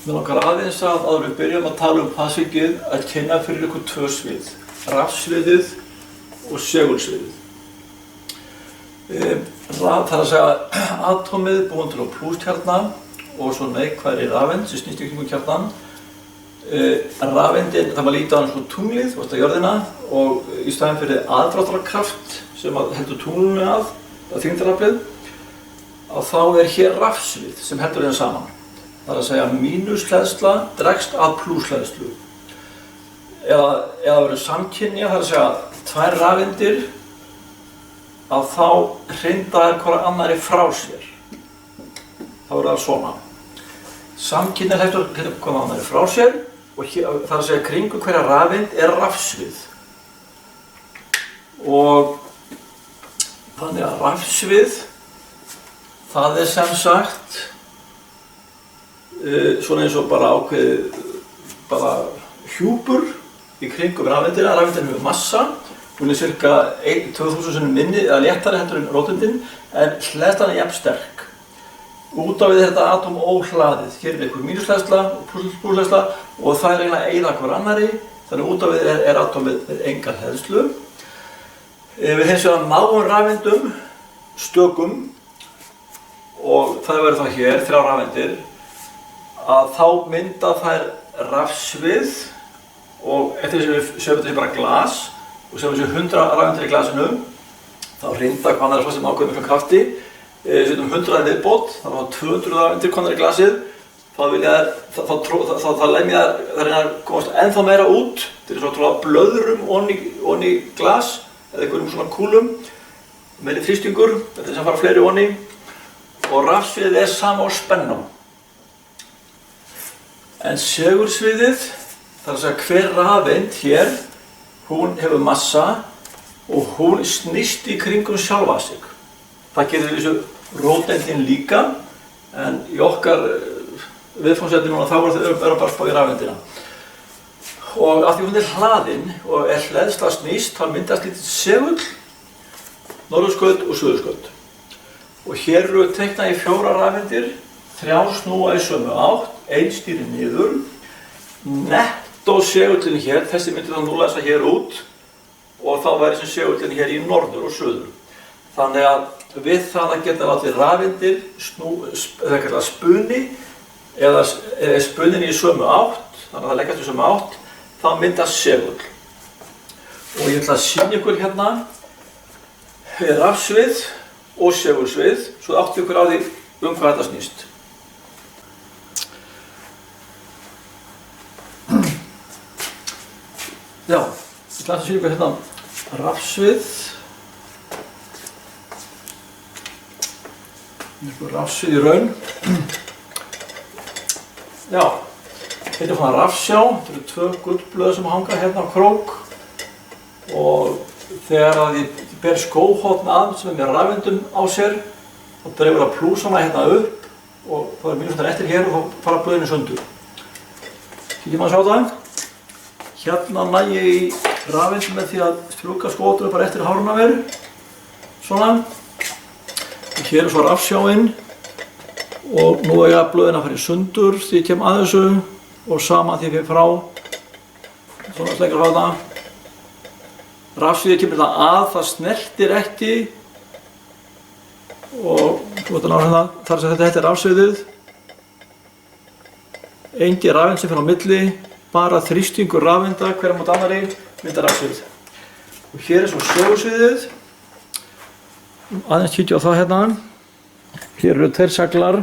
Mér langar aðeins að áður við byrjum að tala passíkið að kynna fyrir ykkur tvö svið, rafsviðið og segulsviðið. Það er að segja atómið búin til á plúskjarna og svo neikvæðri rafeind sem snýst í kringum kjarnan. Rafeindin, það maður líta á hann svona tunglið, þú veist að jörðina, og í staðinn fyrir aðdráttarkraft sem heldur tunglinu að þyngdaraflið, að þá er hér rafsvið sem heldur þeim saman. Það er að segja mínushleðsla dregst að plúshleðslu. Eða það verður samkynja, það er að segja tvær rafeindir, að þá hrinda þær hvora annarri frá sér. Þá verður það svona. Samkynja heldur hvora annarri frá sér og hér, það er að segja kringu hverja rafeind er rafsvið. Og þannig að rafsvið, það er sem sagt svona eins og bara ákveðið hjúpur í kringum rafeindina. Rafeindin hefur massa, hún er cirka 2000 sinnum minni eða léttari heldur en róteindin, en hleðslan er jafn sterk. Út á við þetta atóm óhlaðið. Hér er einhver mínushleðsla og plúshleðsla og það er eiginlega eyða hver annarri, þannig út á við er atómið með enga hleðslu. Við hins vegar náum rafeindum stökum og það verður það hér, 3 rafeindir, að þá mynda þær rafsvið og eftir þess að við sjöfum þetta bara glas og sjöfum þessi 100 rafeindir í glasinu, þá hrinda hvað annað sem ákveður miklu krafti, setjum 100 viðbót, þá er 200 rafeindir konar í glasið, þá lemja þær reyna að komast ennþá meira út til þess að tróða blöðrum onni í glas eða einhverjum svona kúlum, meiri þrýstingur, þetta er sem fara fleiri onni og rafsviðið er sama á spennu. En segulsviðið, það er að segja hver rafeind hér, hún hefur massa og hún snýst í kringum sjálfa sig. Það gerir þessu róteindin líka, en í okkar viðfangsefni núna þá eru bara spá í rafeindina. Og af því hún er hlaðin og er hleðsla snýst, þá myndast lítið segul, norðurskaut og suðurskaut. Og hér eru teiknað í 4 rafeindir, 3 snúa í sömu átt, 1 stýrir niður. Nettó segullin hér, þessi myndi þá nú lesa hér út og þá væri sem segullin hér í norður og suður. Þannig að við það að geta látið rafeindir það er kallað spuni eða spunin í sömu átt, þannig að það leggjast í sömu átt, þá myndast segull. Og ég ætla að sýna ykkur hérna rafsvið og segulsvið, svo áttu ykkur á því hvað þetta snýst. Já, ég ætla að sýna ykkur hérna rafsvið. Rafsvið í raun. Já, þetta er svona rafsjá, þetta eru 2 gullblöð sem hanga hérna á krók og þegar að ég ber skóhorn að sem er með rafeindum á sér og dreifur að plúsana hérna upp og þá er mínusnættar eftir hér og þá fara blöðinu sundur. Kíkjum að sjá það. Hérna næ ég í rafeindum með því að strjúka skóhorninu bara eftir háruna mér. Svona. Og hér er svo rafsjáinn og nú er ég blöðin að fara í sundur því ég kem að þessu og sama því ég fer frá. Svona slengur frá það. Rafsviðið kemur það að, það snertir ekki og þú veit að ná hérna, þar sem þetta er rafsviðið. Engin rafeind sem fer á milli, bara þrýstingur rafeinda hverja mót annarri myndar rafsvið. Og hér er svo segulsviðið, aðeins kíkja á það hérna. Hér eru 2 seglar,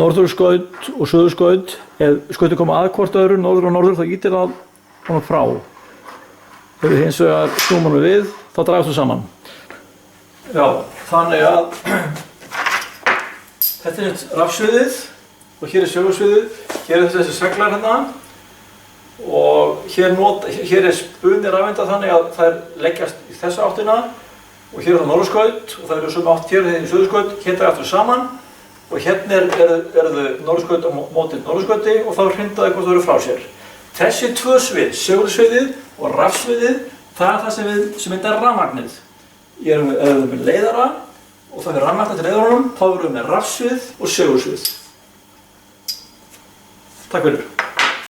norðurskaut og suðurskaut. Ef skautin koma að hvort öðru, norður og norður, þá ýtir það honum frá. Ef við hins vegar snúum honum við, þá dragast þau saman. Já, þannig að þetta er rafsviðið og hér er segulsviðið. Hér er þessi seglar hérna og hér er spunni rafeinda þannig að þær leggjast í þessa áttina og hér er það norðurskaut og það eru sömu átt hér í suðurskaut, hér dragast þau saman og hérna eru þau norðurskaut á móti norðurskauti og þá hrinda þau hvort þau eru frá sér. Þessi 2 svið, segulsviðið og rafsviðið, það er það sem myndar rafmagnið. Ef við erum með leiðara og það er rafmagn til leiðarunum, þá erum við með rafsvið og segulsvið. Takk fyrir.